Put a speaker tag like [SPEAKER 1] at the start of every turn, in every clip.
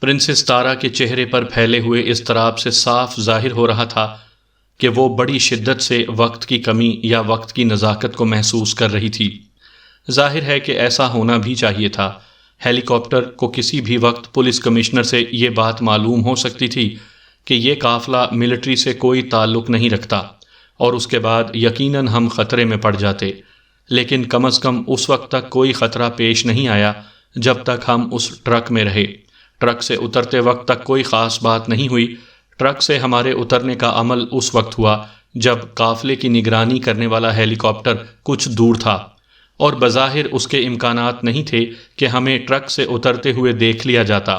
[SPEAKER 1] Princess تارا کے چہرے پر پھیلے ہوئے اضطراب سے صاف ظاہر ہو رہا تھا کہ وہ بڑی شدت سے وقت کی کمی یا وقت کی نزاکت کو محسوس کر رہی تھی۔ ظاہر ہے کہ ایسا ہونا بھی چاہیے تھا۔ ہیلی کاپٹر کو کسی بھی وقت پولیس کمشنر سے یہ بات معلوم ہو سکتی تھی کہ یہ قافلہ ملٹری سے کوئی تعلق نہیں رکھتا، اور اس کے بعد یقیناً ہم خطرے میں پڑ جاتے، لیکن کم از کم اس وقت تک کوئی خطرہ پیش نہیں آیا جب تک ہم اس ٹرک میں رہے۔ ٹرک سے اترتے وقت تک کوئی خاص بات نہیں ہوئی۔ ٹرک سے ہمارے اترنے کا عمل اس وقت ہوا جب قافلے کی نگرانی کرنے والا ہیلی کاپٹر کچھ دور تھا، اور بظاہر اس کے امکانات نہیں تھے کہ ہمیں ٹرک سے اترتے ہوئے دیکھ لیا جاتا۔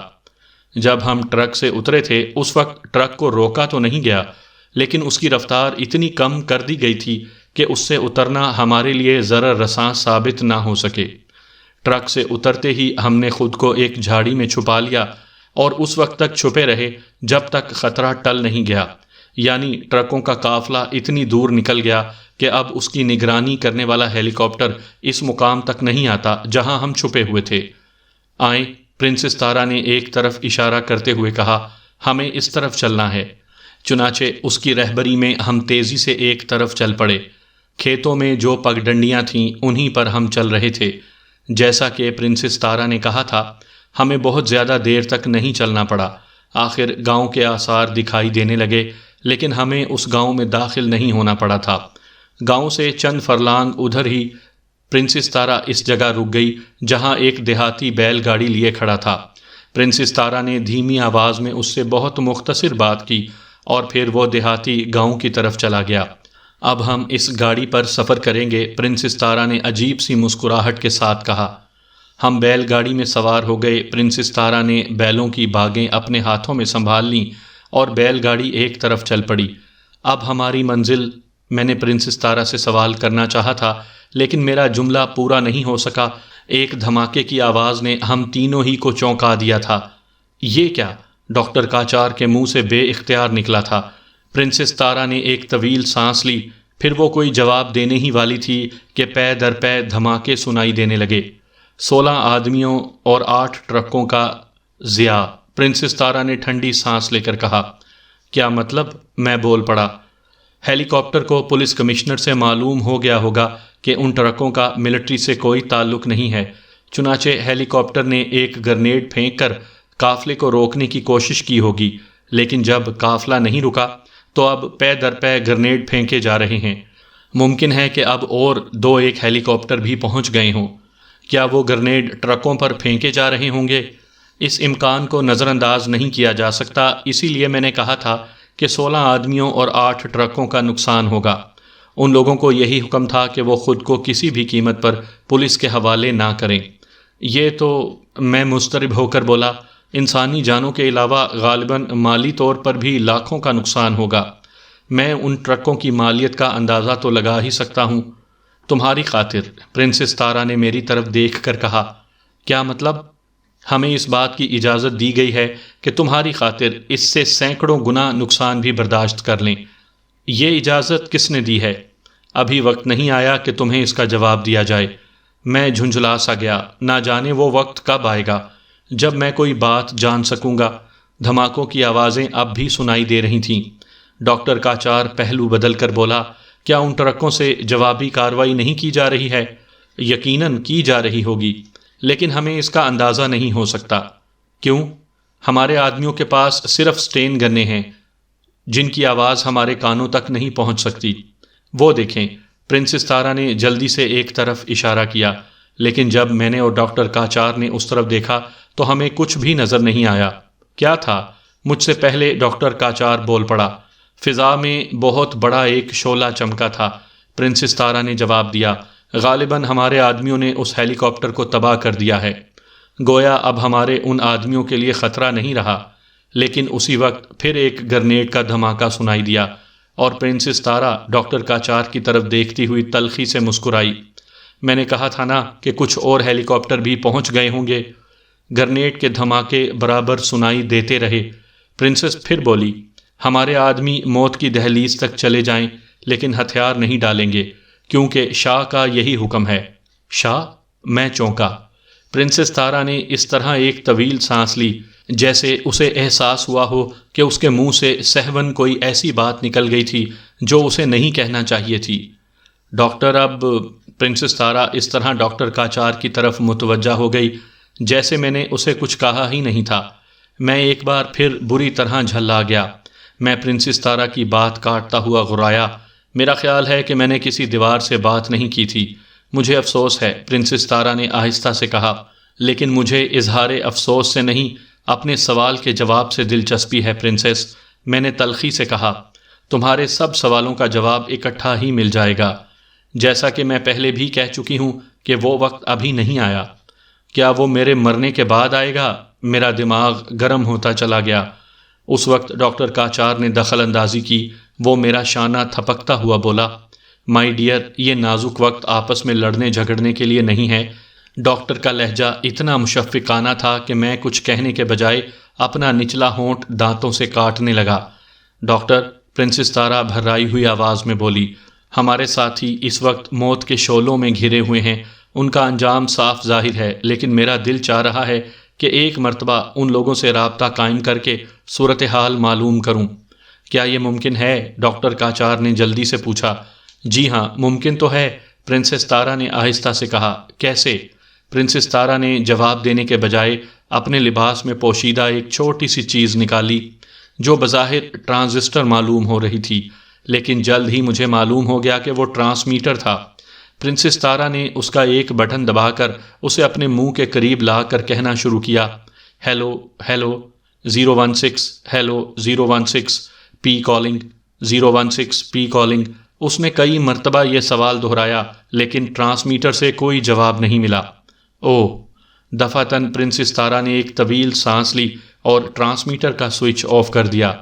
[SPEAKER 1] جب ہم ٹرک سے اترے تھے اس وقت ٹرک کو روکا تو نہیں گیا، لیکن اس کی رفتار اتنی کم کر دی گئی تھی کہ اس سے اترنا ہمارے لیے ضرر رساں ثابت نہ ہو سکے۔ ٹرک سے اترتے ہی ہم نے خود کو ایک جھاڑی میں چھپا لیا اور اس وقت تک چھپے رہے جب تک خطرہ ٹل نہیں گیا، یعنی ٹرکوں کا قافلہ اتنی دور نکل گیا کہ اب اس کی نگرانی کرنے والا ہیلی کاپٹر اس مقام تک نہیں آتا جہاں ہم چھپے ہوئے تھے۔ آئیں، پرنسس تارا نے ایک طرف اشارہ کرتے ہوئے کہا، ہمیں اس طرف چلنا ہے۔ چنانچہ اس کی رہبری میں ہم تیزی سے ایک طرف چل پڑے۔ کھیتوں میں جو پگڈنڈیاں تھیں انہی پر ہم چل رہے تھے۔ جیسا کہ پرنسس تارا نے کہا تھا، ہمیں بہت زیادہ دیر تک نہیں چلنا پڑا۔ آخر گاؤں کے آثار دکھائی دینے لگے، لیکن ہمیں اس گاؤں میں داخل نہیں ہونا پڑا تھا۔ گاؤں سے چند فرلانگ ادھر ہی پرنسس تارا اس جگہ رک گئی جہاں ایک دیہاتی بیل گاڑی لیے کھڑا تھا۔ پرنسس تارا نے دھیمی آواز میں اس سے بہت مختصر بات کی اور پھر وہ دیہاتی گاؤں کی طرف چلا گیا۔ اب ہم اس گاڑی پر سفر کریں گے، پرنسس تارا نے عجیب سی مسکراہٹ کے ساتھ کہا۔ ہم بیل گاڑی میں سوار ہو گئے۔ پرنسس تارا نے بیلوں کی باگیں اپنے ہاتھوں میں سنبھال لیں اور بیل گاڑی ایک طرف چل پڑی۔ اب ہماری منزل، میں نے پرنسس تارا سے سوال کرنا چاہا تھا لیکن میرا جملہ پورا نہیں ہو سکا۔ ایک دھماکے کی آواز نے ہم تینوں ہی کو چونکا دیا تھا۔ یہ کیا؟ ڈاکٹر کاچار کے منہ سے بے اختیار نکلا تھا۔ پرنسس تارا نے ایک طویل سانس لی، پھر وہ کوئی جواب دینے ہی والی تھی کہ پے در پے دھماکے سنائی دینے لگے۔ 16 آدمیوں اور 8 ٹرکوں کا ضیاع، پرنسس تارا نے ٹھنڈی سانس لے کر کہا۔ کیا مطلب؟ میں بول پڑا۔ ہیلی کاپٹر کو پولیس کمشنر سے معلوم ہو گیا ہوگا کہ ان ٹرکوں کا ملٹری سے کوئی تعلق نہیں ہے، چنانچہ ہیلی کاپٹر نے ایک گرنیڈ پھینک کر قافلے کو روکنے کی کوشش کی ہوگی، لیکن جب قافلہ نہیں رکا تو اب پے در پے گرنیڈ پھینکے جا رہے ہیں۔ ممکن ہے کہ اب اور 2-1 ہیلی کاپٹر بھی پہنچ گئے ہوں۔ کیا وہ گرنیڈ ٹرکوں پر پھینکے جا رہے ہوں گے؟ اس امکان کو نظر انداز نہیں کیا جا سکتا، اسی لیے میں نے کہا تھا کہ 16 آدمیوں اور 8 ٹرکوں کا نقصان ہوگا۔ ان لوگوں کو یہی حکم تھا کہ وہ خود کو کسی بھی قیمت پر پولیس کے حوالے نہ کریں۔ یہ تو، میں مضطرب ہو کر بولا، انسانی جانوں کے علاوہ غالباً مالی طور پر بھی لاکھوں کا نقصان ہوگا۔ میں ان ٹرکوں کی مالیت کا اندازہ تو لگا ہی سکتا ہوں۔ تمہاری خاطر، پرنسس تارا نے میری طرف دیکھ کر کہا۔ کیا مطلب؟ ہمیں اس بات کی اجازت دی گئی ہے کہ تمہاری خاطر اس سے سینکڑوں گنا نقصان بھی برداشت کر لیں۔ یہ اجازت کس نے دی ہے؟ ابھی وقت نہیں آیا کہ تمہیں اس کا جواب دیا جائے۔ میں جھنجھلا سا گیا، نہ جانے وہ وقت کب آئے گا جب میں کوئی بات جان سکوں گا۔ دھماکوں کی آوازیں اب بھی سنائی دے رہی تھیں۔ ڈاکٹر کاچار پہلو بدل کر بولا، کیا ان ٹرکوں سے جوابی کارروائی نہیں کی جا رہی ہے؟ یقیناً کی جا رہی ہوگی، لیکن ہمیں اس کا اندازہ نہیں ہو سکتا۔ کیوں؟ ہمارے آدمیوں کے پاس صرف سٹین گنیں ہیں جن کی آواز ہمارے کانوں تک نہیں پہنچ سکتی۔ وہ دیکھیں، پرنسس تارا نے جلدی سے ایک طرف اشارہ کیا، لیکن جب میں نے اور ڈاکٹر کاچار نے اس طرف دیکھا تو ہمیں کچھ بھی نظر نہیں آیا۔ کیا تھا؟ مجھ سے پہلے ڈاکٹر کاچار بول پڑا۔ فضا میں بہت بڑا ایک شعلہ چمکا تھا، پرنسس تارا نے جواب دیا۔ غالباً ہمارے آدمیوں نے اس ہیلی کاپٹر کو تباہ کر دیا ہے۔ گویا اب ہمارے ان آدمیوں کے لیے خطرہ نہیں رہا، لیکن اسی وقت پھر ایک گرنیڈ کا دھماکہ سنائی دیا اور پرنسس تارا ڈاکٹر کاچار کی طرف دیکھتی ہوئی تلخی سے مسکرائی۔ میں نے کہا تھا نا کہ کچھ اور ہیلی کاپٹر بھی پہنچ گئے ہوں گے۔ گرنیڈ کے دھماکے برابر سنائی دیتے رہے۔ پرنسس پھر بولی، ہمارے آدمی موت کی دہلیز تک چلے جائیں لیکن ہتھیار نہیں ڈالیں گے، کیونکہ شاہ کا یہی حکم ہے۔ شاہ؟ میں چونکا۔ پرنسس تارا نے اس طرح ایک طویل سانس لی جیسے اسے احساس ہوا ہو کہ اس کے منہ سے سہون کوئی ایسی بات نکل گئی تھی جو اسے نہیں کہنا چاہیے تھی۔ ڈاکٹر اب پرنسس تارا اس طرح ڈاکٹر کاچار کی طرف متوجہ ہو گئی جیسے میں نے اسے کچھ کہا ہی نہیں تھا۔ میں ایک بار پھر بری طرح جھلا گیا۔ میں پرنسس تارا کی بات کاٹتا ہوا غرایا۔ میرا خیال ہے کہ میں نے کسی دیوار سے بات نہیں کی تھی۔ مجھے افسوس ہے، پرنسس تارا نے آہستہ سے کہا، لیکن مجھے اظہار افسوس سے نہیں، اپنے سوال کے جواب سے دلچسپی ہے پرنسس۔ میں نے تلخی سے کہا، تمہارے سب سوالوں کا جواب اکٹھا ہی مل جائے گا۔ جیسا کہ میں پہلے بھی کہہ چکی ہوں کہ وہ وقت ابھی نہیں آیا۔ کیا وہ میرے مرنے کے بعد آئے گا؟ میرا دماغ گرم ہوتا چلا گیا۔ اس وقت ڈاکٹر کاچار نے دخل اندازی کی۔ وہ میرا شانہ تھپکتا ہوا بولا، مائی ڈیئر، یہ نازک وقت آپس میں لڑنے جھگڑنے کے لیے نہیں ہے۔ ڈاکٹر کا لہجہ اتنا مشفقانہ تھا کہ میں کچھ کہنے کے بجائے اپنا نچلا ہونٹ دانتوں سے کاٹنے لگا۔ ڈاکٹر، پرنسس تارا بھرائی ہوئی آواز میں بولی، ہمارے ساتھی اس وقت موت کے شعلوں میں گھرے ہوئے ہیں۔ ان کا انجام صاف ظاہر ہے، لیکن میرا دل چاہ رہا ہے کہ ایک مرتبہ ان لوگوں سے رابطہ قائم کر کے صورتحال معلوم کروں۔ کیا یہ ممکن ہے؟ ڈاکٹر کاچار نے جلدی سے پوچھا۔ جی ہاں، ممکن تو ہے، پرنسس تارا نے آہستہ سے کہا۔ کیسے؟ پرنسس تارا نے جواب دینے کے بجائے اپنے لباس میں پوشیدہ ایک چھوٹی سی چیز نکالی جو بظاہر ٹرانزسٹر معلوم ہو رہی تھی، لیکن جلد ہی مجھے معلوم ہو گیا کہ وہ ٹرانسمیٹر تھا۔ پرنسس تارا نے اس کا ایک بٹن دبا کر اسے اپنے منہ کے قریب لا کر کہنا شروع کیا، ہیلو ہیلو 016، ہیلو 016، پی کالنگ، 016، پی کالنگ۔ اس نے کئی مرتبہ یہ سوال دہرایا، لیکن ٹرانسمیٹر سے کوئی جواب نہیں ملا۔ اوہ! دفعتاً پرنسس تارا نے ایک طویل سانس لی اور ٹرانسمیٹر کا سوئچ آف کر دیا۔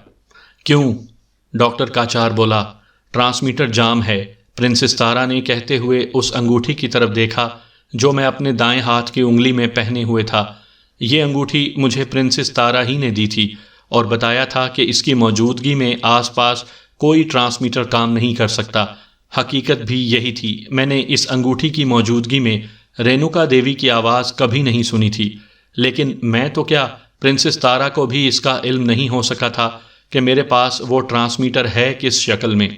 [SPEAKER 1] کیوں؟ ڈاکٹر کاچار بولا، ٹرانسمیٹر جام ہے۔ پرنسس تارا نے کہتے ہوئے اس انگوٹھی کی طرف دیکھا جو میں اپنے دائیں ہاتھ کی انگلی میں پہنے ہوئے تھا۔ یہ انگوٹھی مجھے پرنسس تارا ہی نے دی تھی اور بتایا تھا کہ اس کی موجودگی میں آس پاس کوئی ٹرانسمیٹر کام نہیں کر سکتا۔ حقیقت بھی یہی تھی۔ میں نے اس انگوٹھی کی موجودگی میں رینوکا دیوی کی آواز کبھی نہیں سنی تھی، لیکن میں تو کیا، پرنسس تارا کو بھی اس کا علم نہیں ہو سکا تھا کہ میرے پاس وہ ٹرانسمیٹر ہے کس شکل میں۔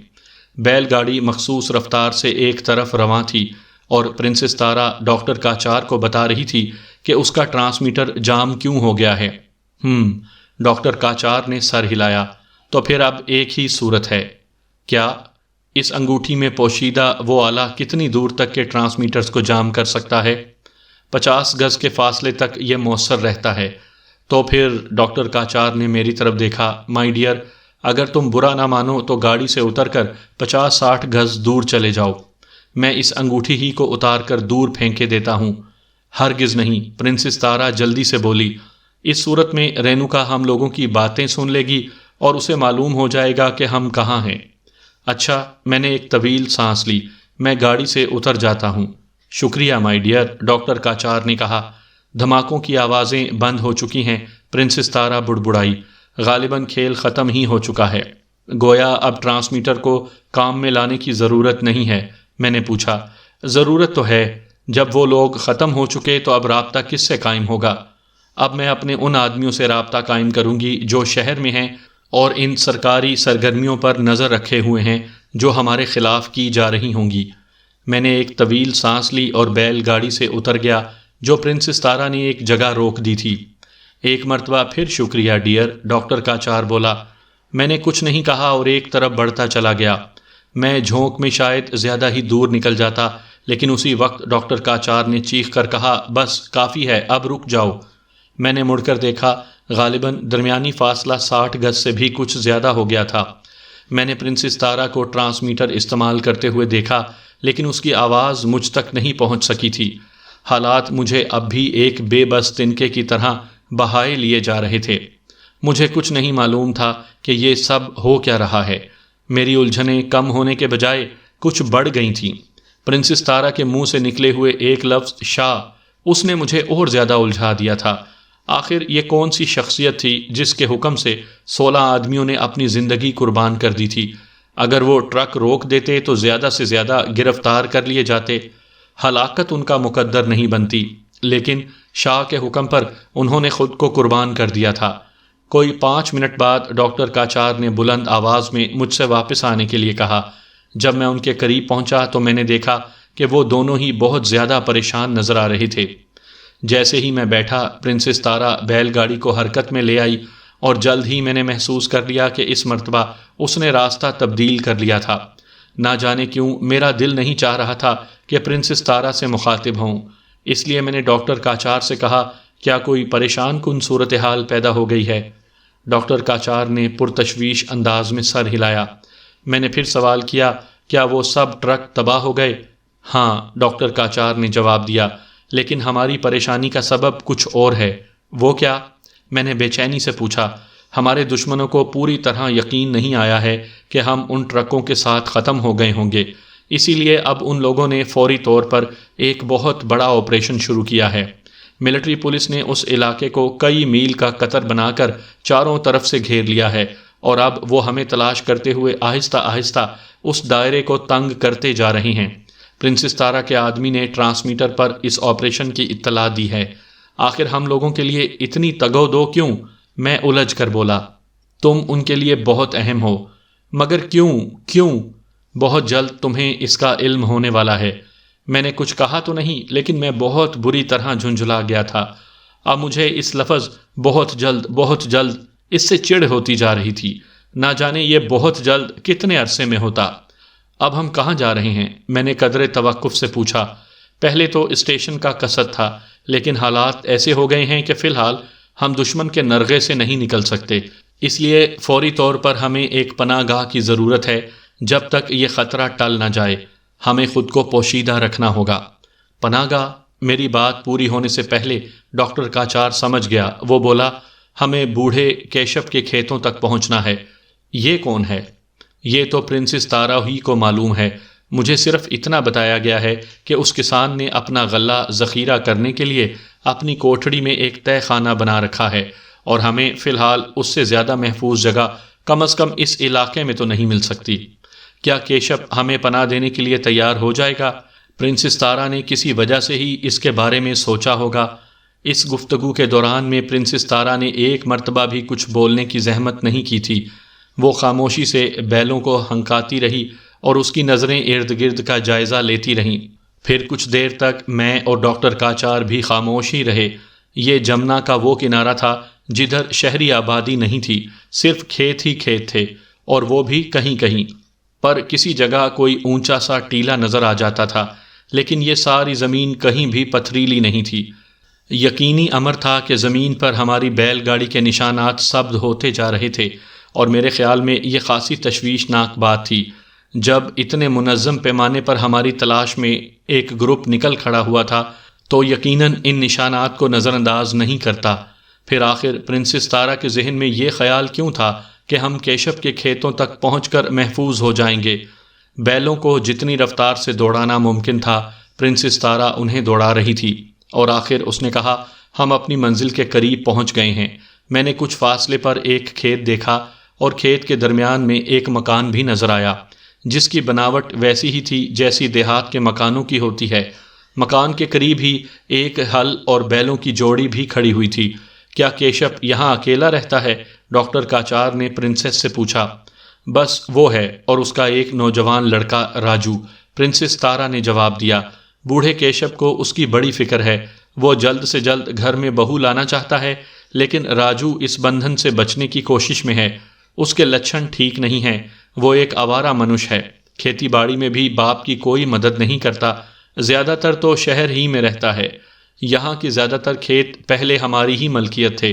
[SPEAKER 1] بیل گاڑی مخصوص رفتار سے ایک طرف رواں تھی اور پرنسس تارا ڈاکٹر کاچار کو بتا رہی تھی کہ اس کا ٹرانسمیٹر جام کیوں ہو گیا ہے۔ ڈاکٹر کاچار نے سر ہلایا۔ تو پھر اب ایک ہی صورت ہے۔ کیا اس انگوٹھی میں پوشیدہ وہ آلہ کتنی دور تک کے ٹرانسمیٹرز کو جام کر سکتا ہے؟ 50 گز کے فاصلے تک یہ مؤثر رہتا ہے۔ تو پھر ڈاکٹر کاچار نے میری طرف دیکھا، مائی ڈیئر، اگر تم برا نہ مانو تو گاڑی سے اتر کر 50-60 گز دور چلے جاؤ۔ میں اس انگوٹھی ہی کو اتار کر دور پھینکے دیتا ہوں۔ ہرگز نہیں، پرنسس تارا جلدی سے بولی۔ اس صورت میں رینوکا ہم لوگوں کی باتیں سن لے گی اور اسے معلوم ہو جائے گا کہ ہم کہاں ہیں۔ اچھا، میں نے ایک طویل سانس لی۔ میں گاڑی سے اتر جاتا ہوں۔ شکریہ مائی ڈیئر، ڈاکٹر کاچار نے کہا۔ دھماکوں کی آوازیں بند ہو چکی ہیں، پرنسس تارا بڑبڑائی۔ غالباً کھیل ختم ہی ہو چکا ہے۔ گویا اب ٹرانسمیٹر کو کام میں لانے کی ضرورت نہیں ہے۔ میں نے پوچھا، ضرورت تو ہے۔ جب وہ لوگ ختم ہو چکے تو اب رابطہ کس سے قائم ہوگا؟ اب میں اپنے ان آدمیوں سے رابطہ قائم کروں گی جو شہر میں ہیں اور ان سرکاری سرگرمیوں پر نظر رکھے ہوئے ہیں جو ہمارے خلاف کی جا رہی ہوں گی۔ میں نے ایک طویل سانس لی اور بیل گاڑی سے اتر گیا جو پرنسس تارا نے ایک جگہ روک دی تھی۔ ایک مرتبہ پھر شکریہ ڈیئر، ڈاکٹر کاچار بولا۔ میں نے کچھ نہیں کہا اور ایک طرف بڑھتا چلا گیا۔ میں جھونک میں شاید زیادہ ہی دور نکل جاتا، لیکن اسی وقت ڈاکٹر کاچار نے چیخ کر کہا، بس کافی ہے، اب رک جاؤ۔ میں نے مڑ کر دیکھا، غالباً درمیانی فاصلہ 60 گز سے بھی کچھ زیادہ ہو گیا تھا۔ میں نے پرنسس تارا کو ٹرانسمیٹر استعمال کرتے ہوئے دیکھا، لیکن اس کی آواز مجھ تک نہیں پہنچ سکی تھی۔ حالات مجھے اب بھی ایک بے بس تنکے کی طرح بہائے لیے جا رہے تھے۔ مجھے کچھ نہیں معلوم تھا کہ یہ سب ہو کیا رہا ہے۔ میری الجھنیں کم ہونے کے بجائے کچھ بڑھ گئی تھیں۔ پرنسس تارا کے منہ سے نکلے ہوئے ایک لفظ شاہ، اس نے مجھے اور زیادہ الجھا دیا تھا۔ آخر یہ کون سی شخصیت تھی جس کے حکم سے 16 آدمیوں نے اپنی زندگی قربان کر دی تھی؟ اگر وہ ٹرک روک دیتے تو زیادہ سے زیادہ گرفتار کر لیے جاتے۔ ہلاکت ان کا مقدر نہیں بنتی، لیکن شاہ کے حکم پر انہوں نے خود کو قربان کر دیا تھا۔ کوئی 5 منٹ بعد ڈاکٹر کاچار نے بلند آواز میں مجھ سے واپس آنے کے لیے کہا۔ جب میں ان کے قریب پہنچا تو میں نے دیکھا کہ وہ دونوں ہی بہت زیادہ پریشان نظر آ رہے تھے۔ جیسے ہی میں بیٹھا، پرنسس تارا بیل گاڑی کو حرکت میں لے آئی اور جلد ہی میں نے محسوس کر لیا کہ اس مرتبہ اس نے راستہ تبدیل کر لیا تھا۔ نہ جانے کیوں میرا دل نہیں چاہ رہا تھا کہ پرنسس تارا سے مخاطب ہوں، اس لیے میں نے ڈاکٹر کاچار سے کہا، کیا کوئی پریشان کن صورتحال پیدا ہو گئی ہے؟ ڈاکٹر کاچار نے پرتشویش انداز میں سر ہلایا۔ میں نے پھر سوال کیا، کیا وہ سب ٹرک تباہ ہو گئے؟ ہاں، ڈاکٹر کاچار نے جواب دیا، لیکن ہماری پریشانی کا سبب کچھ اور ہے۔ وہ کیا؟ میں نے بے چینی سے پوچھا۔ ہمارے دشمنوں کو پوری طرح یقین نہیں آیا ہے کہ ہم ان ٹرکوں کے ساتھ ختم ہو گئے ہوں گے، اسی لیے اب ان لوگوں نے فوری طور پر ایک بہت بڑا آپریشن شروع کیا ہے۔ ملٹری پولیس نے اس علاقے کو کئی میل کا قطر بنا کر چاروں طرف سے گھیر لیا ہے، اور اب وہ ہمیں تلاش کرتے ہوئے آہستہ آہستہ اس دائرے کو تنگ کرتے جا رہے ہیں۔ پرنسس تارا کے آدمی نے ٹرانسمیٹر پر اس آپریشن کی اطلاع دی ہے۔ آخر ہم لوگوں کے لیے اتنی تگو دو کیوں؟ میں الجھ کر بولا۔ تم ان کے لیے بہت اہم ہو، مگر کیوں؟ بہت جلد تمہیں اس کا علم ہونے والا ہے۔ میں نے کچھ کہا تو نہیں، لیکن میں بہت بری طرح جھنجھلا گیا تھا۔ اب مجھے اس لفظ بہت جلد اس سے چڑ ہوتی جا رہی تھی۔ نہ جانے یہ بہت جلد کتنے عرصے میں ہوتا۔ اب ہم کہاں جا رہے ہیں؟ میں نے قدرے توقف سے پوچھا۔ پہلے تو اسٹیشن کا قصد تھا، لیکن حالات ایسے ہو گئے ہیں کہ فی الحال ہم دشمن کے نرغے سے نہیں نکل سکتے، اس لیے فوری طور پر ہمیں ایک پناہ گاہ کی ضرورت ہے۔ جب تک یہ خطرہ ٹل نہ جائے ہمیں خود کو پوشیدہ رکھنا ہوگا۔ پناہ گاہ؟ میری بات پوری ہونے سے پہلے ڈاکٹر کاچار سمجھ گیا۔ وہ بولا، ہمیں بوڑھے کیشپ کے کھیتوں تک پہنچنا ہے۔ یہ کون ہے؟ یہ تو پرنسس تارا ہی کو معلوم ہے۔ مجھے صرف اتنا بتایا گیا ہے کہ اس کسان نے اپنا غلہ ذخیرہ کرنے کے لیے اپنی کوٹھڑی میں ایک تہہ خانہ بنا رکھا ہے، اور ہمیں فی الحال اس سے زیادہ محفوظ جگہ کم از کم اس علاقے میں تو نہیں مل سکتی۔ کیا کیشپ ہمیں پناہ دینے کے لیے تیار ہو جائے گا؟ پرنسس تارا نے کسی وجہ سے ہی اس کے بارے میں سوچا ہوگا۔ اس گفتگو کے دوران میں پرنسس تارا نے ایک مرتبہ بھی کچھ بولنے کی زحمت نہیں کی تھی۔ وہ خاموشی سے بیلوں کو ہنکاتی رہی اور اس کی نظریں ارد گرد کا جائزہ لیتی رہیں۔ پھر کچھ دیر تک میں اور ڈاکٹر کاچار بھی خاموش ہی رہے۔ یہ جمنا کا وہ کنارہ تھا جدھر شہری آبادی نہیں تھی، صرف کھیت ہی کھیت تھے، اور وہ بھی کہیں کہیں پر کسی جگہ کوئی اونچا سا ٹیلا نظر آ جاتا تھا، لیکن یہ ساری زمین کہیں بھی پتھریلی نہیں تھی۔ یقینی امر تھا کہ زمین پر ہماری بیل گاڑی کے نشانات ثبت ہوتے جا رہے تھے، اور میرے خیال میں یہ خاصی تشویشناک بات تھی۔ جب اتنے منظم پیمانے پر ہماری تلاش میں ایک گروپ نکل کھڑا ہوا تھا تو یقیناً ان نشانات کو نظر انداز نہیں کرتا۔ پھر آخر پرنسس تارا کے ذہن میں یہ خیال کیوں تھا کہ ہم کیشپ کے کھیتوں تک پہنچ کر محفوظ ہو جائیں گے؟ بیلوں کو جتنی رفتار سے دوڑانا ممکن تھا پرنسس تارا انہیں دوڑا رہی تھی، اور آخر اس نے کہا، ہم اپنی منزل کے قریب پہنچ گئے ہیں۔ میں نے کچھ فاصلے پر ایک کھیت دیکھا، اور کھیت کے درمیان میں ایک مکان بھی نظر آیا، جس کی بناوٹ ویسی ہی تھی جیسی دیہات کے مکانوں کی ہوتی ہے۔ مکان کے قریب ہی ایک ہل اور بیلوں کی جوڑی بھی کھڑی ہوئی تھی۔ کیا کیشپ یہاں اکیلا رہتا ہے؟ ڈاکٹر کاچار نے پرنسس سے پوچھا۔ بس وہ ہے اور اس کا ایک نوجوان لڑکا راجو، پرنسس تارا نے جواب دیا۔ بوڑھے کیشپ کو اس کی بڑی فکر ہے، وہ جلد سے جلد گھر میں بہو لانا چاہتا ہے، لیکن راجو اس بندھن سے بچنے کی کوشش میں ہے۔ اس کے لچھن ٹھیک نہیں ہیں، وہ ایک آوارہ منش ہے، کھیتی باڑی میں بھی باپ کی کوئی مدد نہیں کرتا، زیادہ تر تو شہر ہی میں رہتا ہے۔ یہاں کے زیادہ تر کھیت پہلے ہماری ہی ملکیت تھے۔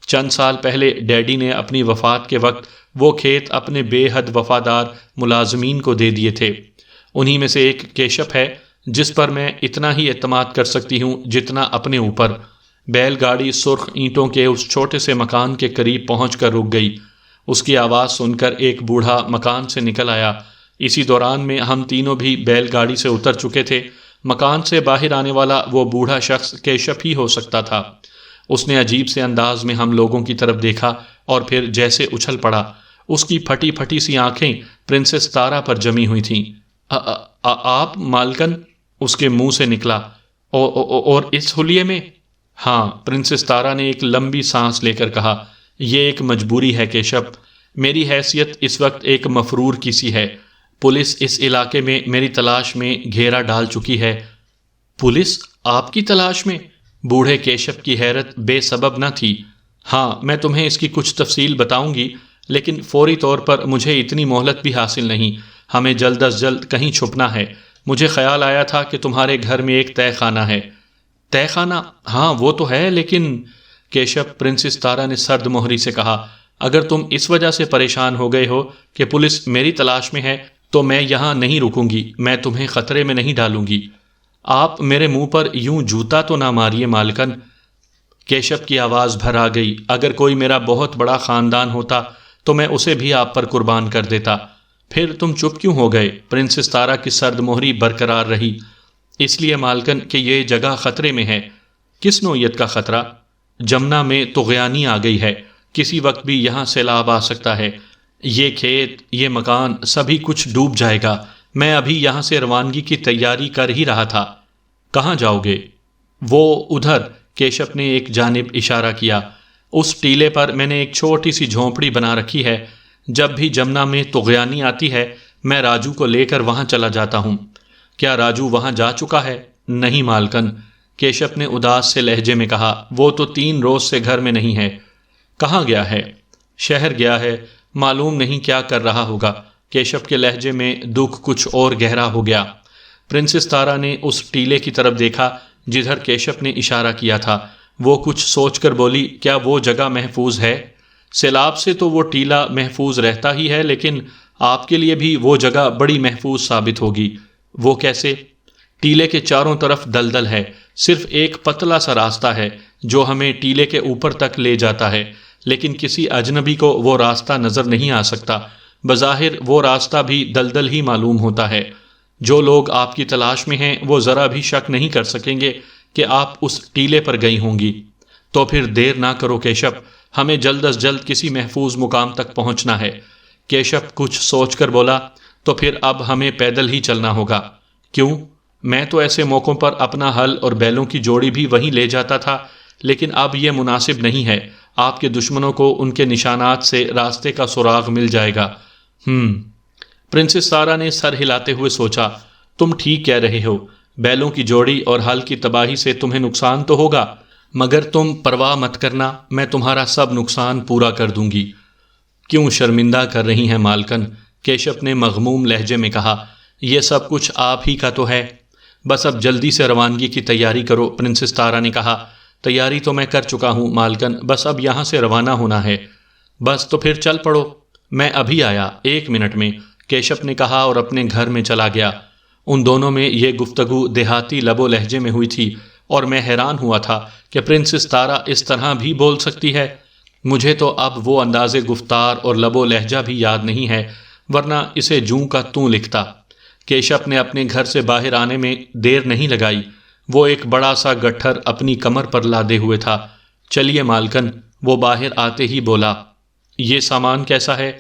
[SPEAKER 1] چند سال پہلے ڈیڈی نے اپنی وفات کے وقت وہ کھیت اپنے بے حد وفادار ملازمین کو دے دیے تھے۔ انہی میں سے ایک کیشپ ہے جس پر میں اتنا ہی اعتماد کر سکتی ہوں جتنا اپنے اوپر۔ بیل گاڑی سرخ اینٹوں کے اس چھوٹے سے مکان کے قریب پہنچ کر رک گئی۔ اس کی آواز سن کر ایک بوڑھا مکان سے نکل آیا۔ اسی دوران میں ہم تینوں بھی بیل گاڑی سے اتر چکے تھے۔ مکان سے باہر آنے والا وہ بوڑھا شخص کیشپ ہی ہو سکتا تھا۔ اس نے عجیب سے انداز میں ہم لوگوں کی طرف دیکھا اور پھر جیسے اچھل پڑا۔ اس کی پھٹی پھٹی سی آنکھیں پرنسس تارا پر جمی ہوئی تھیں۔ آپ مالکن؟ اس کے منہ سے نکلا۔ اور اس حلیے میں؟ ہاں، پرنسس تارا نے ایک لمبی سانس لے کر کہا، یہ ایک مجبوری ہے کیشپ۔ میری حیثیت اس وقت ایک مفرور کی سی ہے۔ پولیس اس علاقے میں میری تلاش میں گھیرا ڈال چکی ہے۔ پولیس آپ کی تلاش میں؟ بوڑھے کیشپ کی حیرت بے سبب نہ تھی۔ ہاں، میں تمہیں اس کی کچھ تفصیل بتاؤں گی، لیکن فوری طور پر مجھے اتنی مہلت بھی حاصل نہیں۔ ہمیں جلد از جلد کہیں چھپنا ہے۔ مجھے خیال آیا تھا کہ تمہارے گھر میں ایک تہہ خانہ ہے۔ تہہ خانہ؟ ہاں وہ تو ہے، لیکن کیشپ، پرنسس تارا نے سرد مہری سے کہا، اگر تم اس وجہ سے پریشان ہو گئے ہو کہ پولیس میری تلاش میں ہے تو میں یہاں نہیں رکوں گی۔ میں تمہیں خطرے میں نہیں ڈالوں گی۔ آپ میرے منہ پر یوں جوتا تو نہ ماریے مالکن۔ کیشپ کی آواز بھر آ گئی، اگر کوئی میرا بہت بڑا خاندان ہوتا تو میں اسے بھی آپ پر قربان کر دیتا۔ پھر تم چپ کیوں ہو گئے؟ پرنسس تارا کی سرد مہری برقرار رہی۔ اس لیے مالکن کہ یہ جگہ خطرے میں ہے۔ کس نوعیت کا خطرہ؟ جمنا میں طغیانی آ گئی ہے، کسی وقت بھی یہاں سیلاب آ سکتا ہے۔ یہ کھیت، یہ مکان، سبھی کچھ ڈوب جائے گا۔ میں ابھی یہاں سے روانگی کی تیاری کر ہی رہا تھا۔ کہاں جاؤ گے؟ وہ ادھر، کیشپ نے ایک جانب اشارہ کیا۔ اس ٹیلے پر میں نے ایک چھوٹی سی جھونپڑی بنا رکھی ہے۔ جب بھی جمنا میں طغیانی آتی ہے میں راجو کو لے کر وہاں چلا جاتا ہوں۔ کیا راجو وہاں جا چکا ہے؟ نہیں مالکن، کیشپ نے اداس سے لہجے میں کہا، وہ تو 3 روز سے گھر میں نہیں ہے۔ کہاں گیا ہے؟ شہر گیا ہے، معلوم نہیں کیا کر رہا ہوگا۔ کیشپ کے لہجے میں دکھ کچھ اور گہرا ہو گیا۔ پرنسس تارا نے اس ٹیلے کی طرف دیکھا جدھر کیشپ نے اشارہ کیا تھا۔ وہ کچھ سوچ کر بولی، کیا وہ جگہ محفوظ ہے؟ سیلاب سے تو وہ ٹیلا محفوظ رہتا ہی ہے، لیکن آپ کے لیے بھی وہ جگہ بڑی محفوظ ثابت ہوگی۔ وہ کیسے؟ ٹیلے کے چاروں طرف دلدل ہے، صرف ایک پتلا سا راستہ ہے جو ہمیں ٹیلے کے اوپر تک لے جاتا ہے، لیکن کسی اجنبی کو وہ راستہ نظر نہیں آ سکتا۔ بظاہر وہ راستہ بھی دلدل ہی معلوم ہوتا ہے۔ جو لوگ آپ کی تلاش میں ہیں وہ ذرا بھی شک نہیں کر سکیں گے کہ آپ اس ٹیلے پر گئی ہوں گی۔ تو پھر دیر نہ کرو کیشپ، ہمیں جلد از جلد کسی محفوظ مقام تک پہنچنا ہے۔ کیشپ کچھ سوچ کر بولا، تو پھر اب ہمیں پیدل ہی چلنا ہوگا۔ کیوں؟ میں تو ایسے موقعوں پر اپنا ہل اور بیلوں کی جوڑی بھی وہیں لے جاتا تھا، لیکن اب یہ مناسب نہیں ہے۔ آپ کے دشمنوں کو ان کے نشانات سے راستے کا سراغ مل جائے گا۔ پرنسس تارا نے سر ہلاتے ہوئے سوچا، تم ٹھیک کہہ رہے ہو، بیلوں کی جوڑی اور ہل کی تباہی سے تمہیں نقصان تو ہوگا، مگر تم پرواہ مت کرنا، میں تمہارا سب نقصان پورا کر دوں گی۔ کیوں شرمندہ کر رہی ہیں مالکن؟ کیشپ نے مغموم لہجے میں کہا، یہ سب کچھ آپ ہی کا تو ہے۔ بس اب جلدی سے روانگی کی تیاری کرو، پرنسس تارا نے کہا۔ تیاری تو میں کر چکا ہوں مالکن، بس اب یہاں سے روانہ ہونا ہے۔ بس تو پھر چل پڑو، میں ابھی آیا، 1 منٹ میں، کیشپ نے کہا اور اپنے گھر میں چلا گیا۔ ان دونوں میں یہ گفتگو دیہاتی لب و لہجے میں ہوئی تھی، اور میں حیران ہوا تھا کہ پرنسس تارا اس طرح بھی بول سکتی ہے۔ مجھے تو اب وہ انداز گفتار اور لب و لہجہ بھی یاد نہیں ہے، ورنہ اسے جوں کا توں لکھتا۔ کیشپ نے اپنے گھر سے باہر آنے میں دیر نہیں لگائی۔ وہ ایک بڑا سا گٹھر اپنی کمر پر لادے ہوئے تھا۔ چلیے مالکن، وہ باہر آتے ہی بولا۔ یہ سامان کیسا ہے؟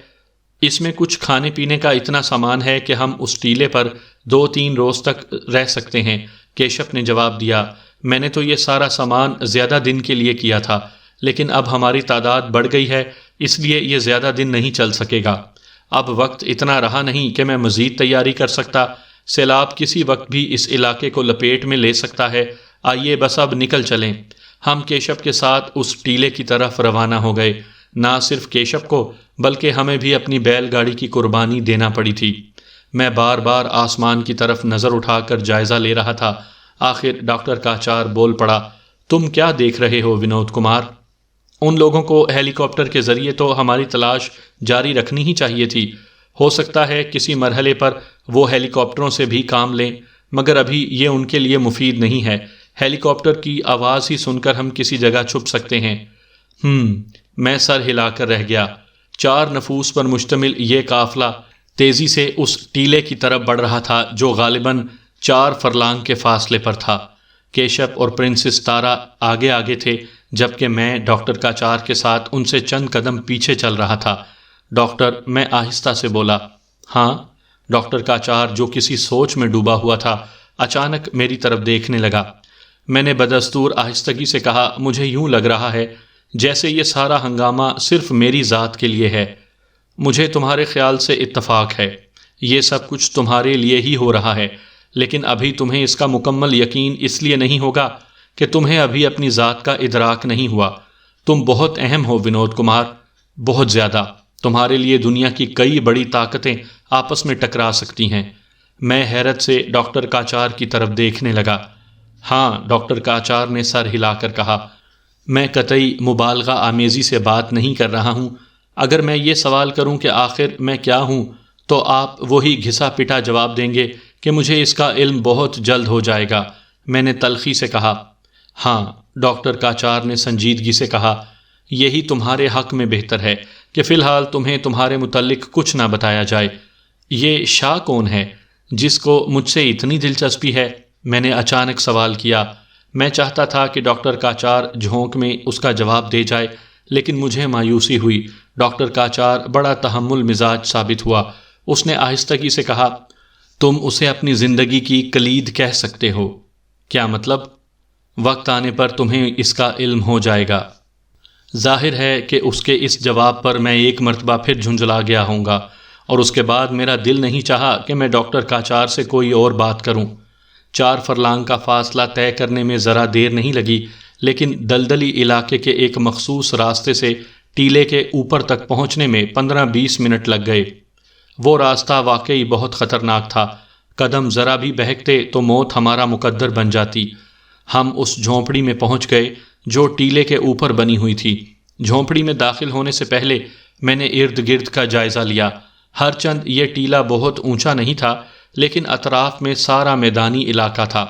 [SPEAKER 1] اس میں کچھ کھانے پینے کا اتنا سامان ہے کہ ہم اس ٹیلے پر 2-3 روز تک رہ سکتے ہیں، کیشپ نے جواب دیا۔ میں نے تو یہ سارا سامان زیادہ دن کے لیے کیا تھا، لیکن اب ہماری تعداد بڑھ گئی ہے، اس لیے یہ زیادہ دن نہیں چل سکے گا۔ اب وقت اتنا رہا نہیں کہ میں مزید تیاری کر سکتا۔ سیلاب کسی وقت بھی اس علاقے کو لپیٹ میں لے سکتا ہے۔ آئیے بس اب نکل چلیں۔ ہم کیشپ کے ساتھ اس ٹیلے کی طرف روانہ ہو گئے۔ نہ صرف کیشپ کو بلکہ ہمیں بھی اپنی بیل گاڑی کی قربانی دینا پڑی تھی۔ میں بار بار آسمان کی طرف نظر اٹھا کر جائزہ لے رہا تھا۔ آخر ڈاکٹر کاچار بول پڑا، تم کیا دیکھ رہے ہو ونود کمار؟ ان لوگوں کو ہیلی کاپٹر کے ذریعے تو ہماری تلاش جاری رکھنی ہی چاہیے تھی۔ ہو سکتا ہے کسی مرحلے پر وہ ہیلی کاپٹروں سے بھی کام لیں، مگر ابھی یہ ان کے لیے مفید نہیں ہے۔ ہیلی کاپٹر کی آواز ہی سن کر ہم کسی جگہ چھپ سکتے ہیں۔ میں سر ہلا کر رہ گیا۔ 4 نفوس پر مشتمل یہ قافلہ تیزی سے اس ٹیلے کی طرف بڑھ رہا تھا جو غالباً 4 فرلانگ کے فاصلے پر تھا۔ کیشپ اور پرنسس تارا آگے آگے تھے، جبکہ میں ڈاکٹر کاچار کے ساتھ ان سے چند قدم پیچھے چل رہا تھا۔ ڈاکٹر، میں آہستہ سے بولا۔ ہاں؟ ڈاکٹر کاچار جو کسی سوچ میں ڈوبا ہوا تھا اچانک میری طرف دیکھنے لگا۔ میں نے بدستور آہستگی سے کہا، مجھے یوں لگ رہا ہے جیسے یہ سارا ہنگامہ صرف میری ذات کے لیے ہے۔ مجھے تمہارے خیال سے اتفاق ہے، یہ سب کچھ تمہارے لیے ہی ہو رہا ہے، لیکن ابھی تمہیں اس کا مکمل یقین اس لیے نہیں ہوگا کہ تمہیں ابھی اپنی ذات کا ادراک نہیں ہوا۔ تم بہت اہم ہو ونود کمار، بہت زیادہ۔ تمہارے لیے دنیا کی کئی بڑی طاقتیں آپس میں ٹکرا سکتی ہیں۔ میں حیرت سے ڈاکٹر کاچار کی طرف دیکھنے لگا۔ ہاں، ڈاکٹر کاچار نے سر ہلا کر کہا، میں قطعی مبالغہ آمیزی سے بات نہیں کر رہا ہوں۔ اگر میں یہ سوال کروں کہ آخر میں کیا ہوں، تو آپ وہی گھسا پٹا جواب دیں گے کہ مجھے اس کا علم بہت جلد ہو جائے گا۔ میں نے تلخی سے کہا۔ ہاں، ڈاکٹر کاچار نے سنجیدگی سے کہا، یہی تمہارے حق میں بہتر ہے کہ فی الحال تمہیں تمہارے متعلق کچھ نہ بتایا جائے۔ یہ شاہ کون ہے جس کو مجھ سے اتنی دلچسپی ہے؟ میں نے اچانک سوال کیا۔ میں چاہتا تھا کہ ڈاکٹر کاچار جھونک میں اس کا جواب دے جائے، لیکن مجھے مایوسی ہوئی۔ ڈاکٹر کاچار بڑا تحمل مزاج ثابت ہوا۔ اس نے آہستگی سے کہا، تم اسے اپنی زندگی کی کلید کہہ سکتے ہو۔ کیا مطلب؟ وقت آنے پر تمہیں اس کا علم ہو جائے گا۔ ظاہر ہے کہ اس کے اس جواب پر میں ایک مرتبہ پھر جھنجھلا گیا ہوں گا، اور اس کے بعد میرا دل نہیں چاہا کہ میں ڈاکٹر کاچار سے کوئی اور بات کروں۔ 4 فرلانگ کا فاصلہ طے کرنے میں ذرا دیر نہیں لگی، لیکن دلدلی علاقے کے ایک مخصوص راستے سے ٹیلے کے اوپر تک پہنچنے میں 15-20 منٹ لگ گئے۔ وہ راستہ واقعی بہت خطرناک تھا۔ قدم ذرا بھی بہکتے تو موت ہمارا مقدر بن جاتی۔ ہم اس جھونپڑی میں پہنچ گئے جو ٹیلے کے اوپر بنی ہوئی تھی۔ جھونپڑی میں داخل ہونے سے پہلے میں نے ارد گرد کا جائزہ لیا۔ ہر چند یہ ٹیلہ بہت اونچا نہیں تھا، لیکن اطراف میں سارا میدانی علاقہ تھا،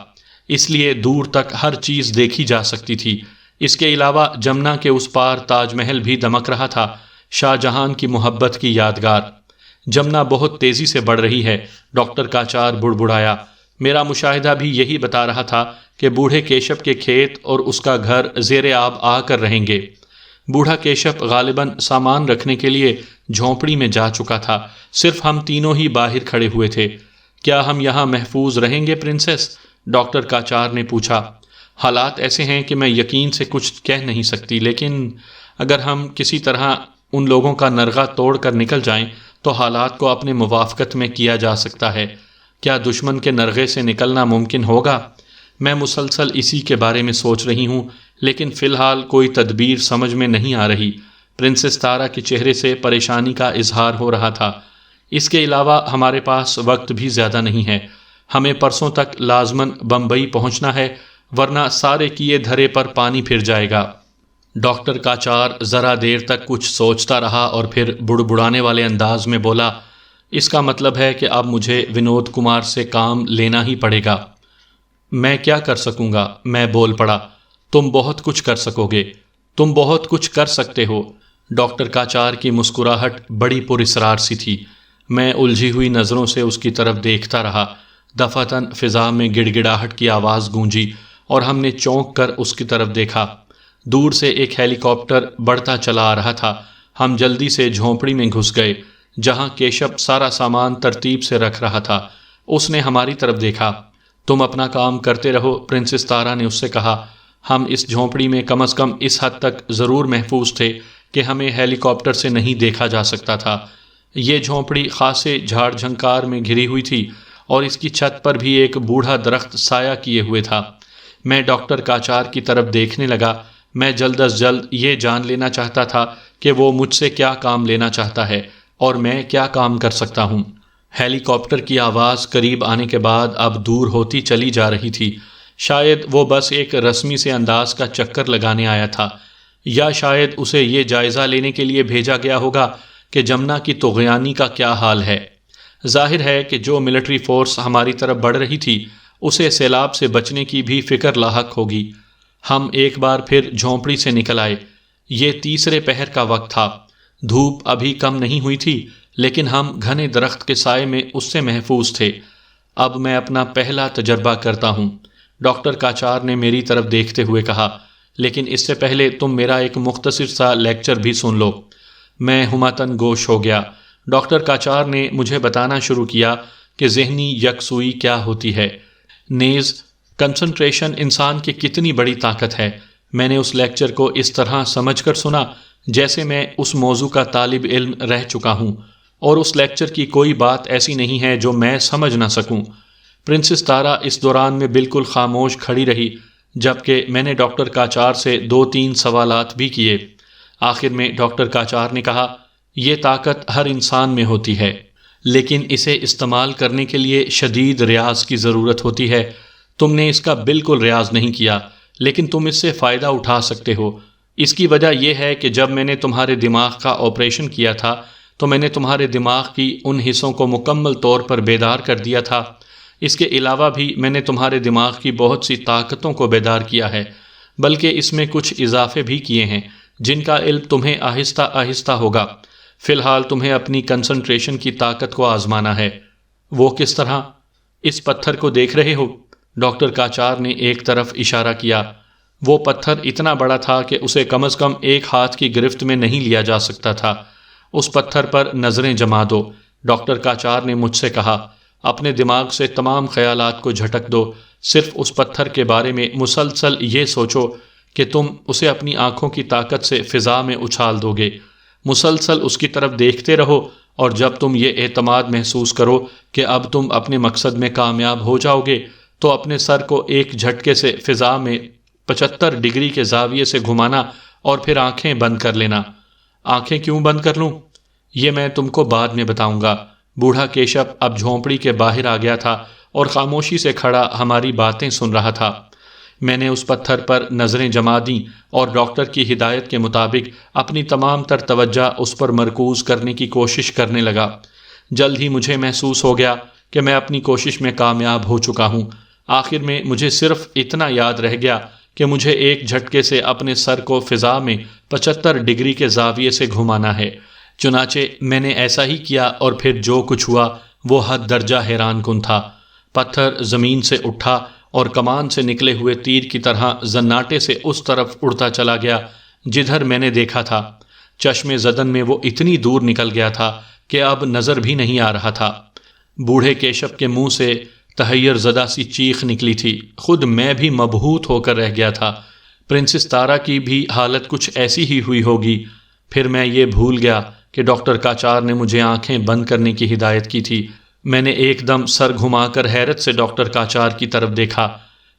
[SPEAKER 1] اس لیے دور تک ہر چیز دیکھی جا سکتی تھی۔ اس کے علاوہ جمنا کے اس پار تاج محل بھی دمک رہا تھا، شاہ جہان کی محبت کی یادگار۔ جمنا بہت تیزی سے بڑھ رہی ہے، ڈاکٹر کاچار بڑبڑایا۔ میرا مشاہدہ بھی یہی بتا رہا تھا کہ بوڑھے کیشپ کے کھیت اور اس کا گھر زیر آب آ کر رہیں گے۔ بوڑھا کیشپ غالباً سامان رکھنے کے لیے جھونپڑی میں جا چکا تھا، صرف ہم تینوں ہی باہر کھڑے ہوئے تھے۔ کیا ہم یہاں محفوظ رہیں گے پرنسس؟ ڈاکٹر کاچار نے پوچھا۔ حالات ایسے ہیں کہ میں یقین سے کچھ کہہ نہیں سکتی، لیکن اگر ہم کسی طرح ان لوگوں کا نرغہ توڑ کر نکل جائیں تو حالات کو اپنے موافقت میں کیا جا سکتا ہے۔ کیا دشمن کے نرغے سے نکلنا ممکن ہوگا؟ میں مسلسل اسی کے بارے میں سوچ رہی ہوں، لیکن فی الحال کوئی تدبیر سمجھ میں نہیں آ رہی۔ پرنسس تارا کے چہرے سے پریشانی کا اظہار ہو رہا تھا۔ اس کے علاوہ ہمارے پاس وقت بھی زیادہ نہیں ہے۔ ہمیں پرسوں تک لازماً بمبئی پہنچنا ہے، ورنہ سارے کیے دھرے پر پانی پھر جائے گا۔ ڈاکٹر کاچار ذرا دیر تک کچھ سوچتا رہا اور پھر بڑبڑانے والے انداز میں بولا، اس کا مطلب ہے کہ اب مجھے ونود کمار سے کام لینا ہی پڑے گا۔ میں کیا کر سکوں گا؟ میں بول پڑا۔ تم بہت کچھ کر سکو گے، تم بہت کچھ کر سکتے ہو۔ ڈاکٹر کاچار کی مسکراہٹ بڑی پراسرار سی تھی۔ میں الجھی ہوئی نظروں سے اس کی طرف دیکھتا رہا۔ دفعتاً فضا میں گڑ گڑاہٹ کی آواز گونجی اور ہم نے چونک کر اس کی طرف دیکھا۔ دور سے ایک ہیلی کاپٹر بڑھتا چلا آ رہا تھا۔ ہم جلدی سے جھونپڑی میں گھس گئے جہاں کیشپ سارا سامان ترتیب سے رکھ رہا تھا۔ اس نے ہماری طرف دیکھا۔ تم اپنا کام کرتے رہو، پرنسس تارا نے اس سے کہا۔ ہم اس جھونپڑی میں کم از کم اس حد تک ضرور محفوظ تھے کہ ہمیں ہیلی کاپٹر سے نہیں دیکھا جا سکتا تھا۔ یہ جھونپڑی خاصے جھاڑ جھنکار میں گھری ہوئی تھی اور اس کی چھت پر بھی ایک بوڑھا درخت سایہ کیے ہوئے تھا۔ میں ڈاکٹر کاچار کی طرف دیکھنے لگا۔ میں جلد از جلد یہ جان لینا چاہتا تھا کہ وہ مجھ سے کیا کام لینا چاہتا ہے اور میں کیا کام کر سکتا ہوں۔ ہیلی کاپٹر کی آواز قریب آنے کے بعد اب دور ہوتی چلی جا رہی تھی۔ شاید وہ بس ایک رسمی سے انداز کا چکر لگانے آیا تھا، یا شاید اسے یہ جائزہ لینے کے لیے بھیجا گیا ہوگا کہ جمنا کی طغیانی کا کیا حال ہے۔ ظاہر ہے کہ جو ملٹری فورس ہماری طرف بڑھ رہی تھی اسے سیلاب سے بچنے کی بھی فکر لاحق ہوگی۔ ہم ایک بار پھر جھونپڑی سے نکل آئے۔ یہ تیسرے پہر کا وقت تھا۔ دھوپ ابھی کم نہیں ہوئی تھی، لیکن ہم گھنے درخت کے سائے میں اس سے محفوظ تھے۔ اب میں اپنا پہلا تجربہ کرتا ہوں، ڈاکٹر کاچار نے میری طرف دیکھتے ہوئے کہا، لیکن اس سے پہلے تم میرا ایک مختصر سا لیکچر بھی سن لو۔ میں ہمتاً گوش ہو گیا۔ ڈاکٹر کاچار نے مجھے بتانا شروع کیا کہ ذہنی یکسوئی کیا ہوتی ہے، نیز کنسنٹریشن انسان کی کتنی بڑی طاقت ہے۔ میں نے اس لیکچر کو اس طرح سمجھ کر سنا جیسے میں اس موضوع کا طالب علم رہ چکا ہوں، اور اس لیکچر کی کوئی بات ایسی نہیں ہے جو میں سمجھ نہ سکوں۔ پرنسس تارا اس دوران میں بالکل خاموش کھڑی رہی، جبکہ میں نے ڈاکٹر کاچار سے 2-3 سوالات بھی کیے۔ آخر میں ڈاکٹر کاچار نے کہا، یہ طاقت ہر انسان میں ہوتی ہے، لیکن اسے استعمال کرنے کے لیے شدید ریاض کی ضرورت ہوتی ہے۔ تم نے اس کا بالکل ریاض نہیں کیا، لیکن تم اس سے فائدہ اٹھا سکتے ہو۔ اس کی وجہ یہ ہے کہ جب میں نے تمہارے دماغ کا آپریشن کیا تھا تو میں نے تمہارے دماغ کی ان حصوں کو مکمل طور پر بیدار کر دیا تھا۔ اس کے علاوہ بھی میں نے تمہارے دماغ کی بہت سی طاقتوں کو بیدار کیا ہے، بلکہ اس میں کچھ اضافے بھی کیے ہیں جن کا علم تمہیں آہستہ آہستہ ہوگا۔ فی الحال تمہیں اپنی کنسنٹریشن کی طاقت کو آزمانا ہے۔ وہ کس طرح؟ اس پتھر کو دیکھ رہے ہو؟ ڈاکٹر کاچار نے ایک طرف اشارہ کیا۔ وہ پتھر اتنا بڑا تھا کہ اسے کم از کم ایک ہاتھ کی گرفت میں نہیں لیا جا سکتا تھا۔ اس پتھر پر نظریں جما دو، ڈاکٹر کاچار نے مجھ سے کہا۔ اپنے دماغ سے تمام خیالات کو جھٹک دو، صرف اس پتھر کے بارے میں مسلسل یہ سوچو کہ تم اسے اپنی آنکھوں کی طاقت سے فضا میں اچھال دو گے۔ مسلسل اس کی طرف دیکھتے رہو، اور جب تم یہ اعتماد محسوس کرو کہ اب تم اپنے مقصد میں کامیاب ہو جاؤ گے تو اپنے سر کو ایک جھٹکے سے فضا میں 75 ڈگری کے زاویے سے گھمانا اور پھر آنکھیں بند کر لینا۔ آنکھیں کیوں بند کر لوں؟ یہ میں تم کو بعد میں بتاؤں گا۔ بوڑھا کیشپ اب جھونپڑی کے باہر آ گیا تھا اور خاموشی سے کھڑا ہماری باتیں سن رہا تھا۔ میں نے اس پتھر پر نظریں جما دیں اور ڈاکٹر کی ہدایت کے مطابق اپنی تمام تر توجہ اس پر مرکوز کرنے کی کوشش کرنے لگا۔ جلد ہی مجھے محسوس ہو گیا کہ میں اپنی کوشش میں کامیاب ہو چکا ہوں۔ آخر میں مجھے صرف اتنا یاد رہ گیا کہ مجھے ایک جھٹکے سے اپنے سر کو فضا میں 75 ڈگری کے زاویے سے گھمانا ہے۔ چنانچہ میں نے ایسا ہی کیا، اور پھر جو کچھ ہوا وہ حد درجہ حیران کن تھا۔ پتھر زمین سے اٹھا اور کمان سے نکلے ہوئے تیر کی طرح زناٹے سے اس طرف اڑتا چلا گیا جدھر میں نے دیکھا تھا۔ چشم زدن میں وہ اتنی دور نکل گیا تھا کہ اب نظر بھی نہیں آ رہا تھا۔ بوڑھے کیشپ کے منہ سے تحیر زدہ سی چیخ نکلی تھی۔ خود میں بھی مبہوت ہو کر رہ گیا تھا۔ پرنسس تارا کی بھی حالت کچھ ایسی ہی ہوئی ہوگی۔ پھر میں یہ بھول گیا کہ ڈاکٹر کاچار نے مجھے آنکھیں بند کرنے کی ہدایت کی تھی۔ میں نے ایک دم سر گھما کر حیرت سے ڈاکٹر کاچار کی طرف دیکھا۔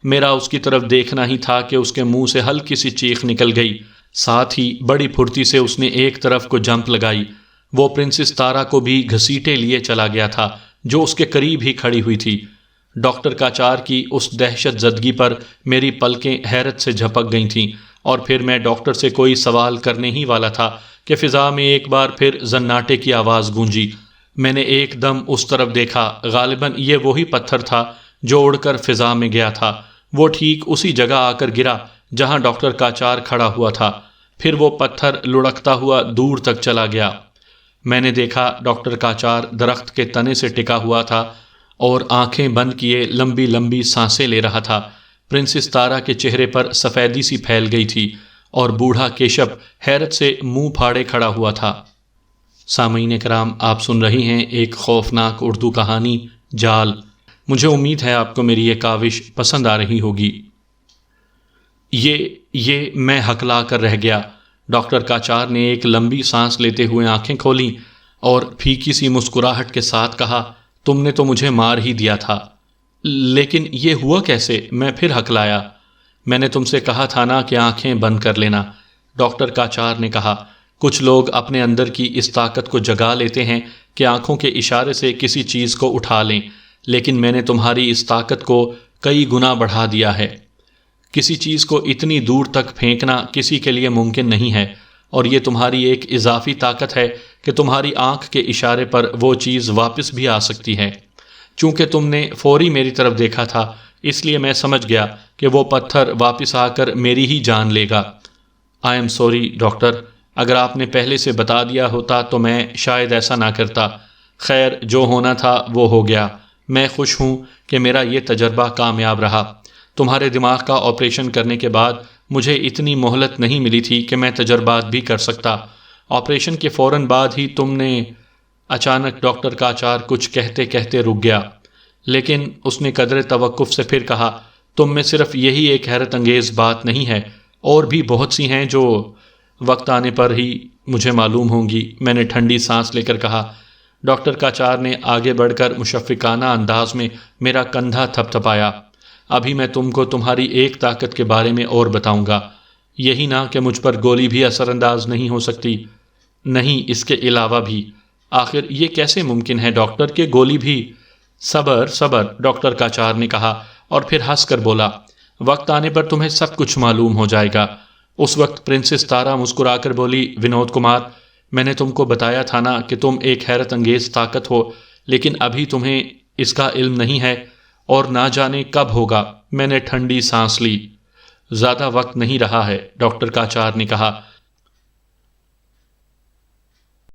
[SPEAKER 1] میرا اس کی طرف دیکھنا ہی تھا کہ اس کے منہ سے ہلکی سی چیخ نکل گئی، ساتھ ہی بڑی پھرتی سے اس نے ایک طرف کو جمپ لگائی۔ وہ پرنسس تارا کو بھی گھسیٹے لیے چلا گیا تھا جو اس کے قریب ہی کھڑی ہوئی تھی۔ ڈاکٹر کاچار کی اس دہشت زدگی پر میری پلکیں حیرت سے جھپک گئی تھیں، اور پھر میں ڈاکٹر سے کوئی سوال کرنے ہی والا تھا کہ فضا میں ایک بار پھر زناٹے کی آواز گونجی۔ میں نے ایک دم اس طرف دیکھا۔ غالباً یہ وہی پتھر تھا جو اڑ کر فضا میں گیا تھا۔ وہ ٹھیک اسی جگہ آ کر گرا جہاں ڈاکٹر کاچار کھڑا ہوا تھا۔ پھر وہ پتھر لڑکتا ہوا دور تک چلا گیا۔ میں نے دیکھا ڈاکٹر کاچار درخت کے تنے سے ٹکا ہوا تھا اور آنکھیں بند کیے لمبی لمبی سانسیں لے رہا تھا۔ پرنسس تارا کے چہرے پر سفیدی سی پھیل گئی تھی اور بوڑھا کیشپ حیرت سے منہ پھاڑے کھڑا ہوا تھا۔ سامعین کرام، آپ سن رہی ہیں ایک خوفناک اردو کہانی جال۔ مجھے امید ہے آپ کو میری یہ کاوش پسند آ رہی ہوگی۔ یہ میں ہکلا کر رہ گیا۔ ڈاکٹر کاچار نے ایک لمبی سانس لیتے ہوئے آنکھیں کھولیں اور پھیکی سی مسکراہٹ کے ساتھ کہا، تم نے تو مجھے مار ہی دیا تھا۔ لیکن یہ ہوا کیسے؟ میں پھر ہکلایا۔ میں نے تم سے کہا تھا نا کہ آنکھیں بند کر لینا، ڈاکٹر کاچار نے کہا۔ کچھ لوگ اپنے اندر کی اس طاقت کو جگا لیتے ہیں کہ آنکھوں کے اشارے سے کسی چیز کو اٹھا لیں، لیکن میں نے تمہاری اس طاقت کو کئی گنا بڑھا دیا ہے۔ کسی چیز کو اتنی دور تک پھینکنا کسی کے لیے ممکن نہیں ہے، اور یہ تمہاری ایک اضافی طاقت ہے کہ تمہاری آنکھ کے اشارے پر وہ چیز واپس بھی آ سکتی ہے۔ چونکہ تم نے فوری میری طرف دیکھا تھا، اس لیے میں سمجھ گیا کہ وہ پتھر واپس آ کر میری ہی جان لے گا۔ آئی ایم سوری ڈاکٹر، اگر آپ نے پہلے سے بتا دیا ہوتا تو میں شاید ایسا نہ کرتا۔ خیر، جو ہونا تھا وہ ہو گیا۔ میں خوش ہوں کہ میرا یہ تجربہ کامیاب رہا۔ تمہارے دماغ کا آپریشن کرنے کے بعد مجھے اتنی مہلت نہیں ملی تھی کہ میں تجربات بھی کر سکتا۔ آپریشن کے فوراً بعد ہی تم نے… اچانک ڈاکٹر کاچار کچھ کہتے کہتے رک گیا، لیکن اس نے قدر توقف سے پھر کہا، تم میں صرف یہی ایک حیرت انگیز بات نہیں ہے، اور بھی بہت سی ہیں جو وقت آنے پر ہی مجھے معلوم ہوں گی، میں نے ٹھنڈی سانس لے کر کہا۔ ڈاکٹر کاچار نے آگے بڑھ کر مشفقانہ انداز میں میرا کندھا تھپ تھپایا۔ ابھی میں تم کو تمہاری ایک طاقت کے بارے میں اور بتاؤں گا، یہی نہ کہ مجھ پر گولی بھی اثر انداز نہیں ہو سکتی، نہیں اس کے علاوہ بھی۔ آخر یہ کیسے ممکن ہے ڈاکٹر کہ گولی بھی؟ صبر صبر، ڈاکٹر کاچار نے کہا اور پھر ہنس کر بولا، وقت آنے پر تمہیں سب کچھ معلوم ہو جائے گا۔ اس وقت پرنسس تارا مسکرا کر بولی، ونود کمار، میں نے تم کو بتایا تھا نا کہ تم ایک حیرت انگیز طاقت ہو، لیکن ابھی تمہیں اس کا علم نہیں ہے، اور نہ جانے کب ہوگا۔ میں نے ٹھنڈی سانس لی۔ زیادہ وقت نہیں رہا ہے، ڈاکٹر کاچار نے کہا۔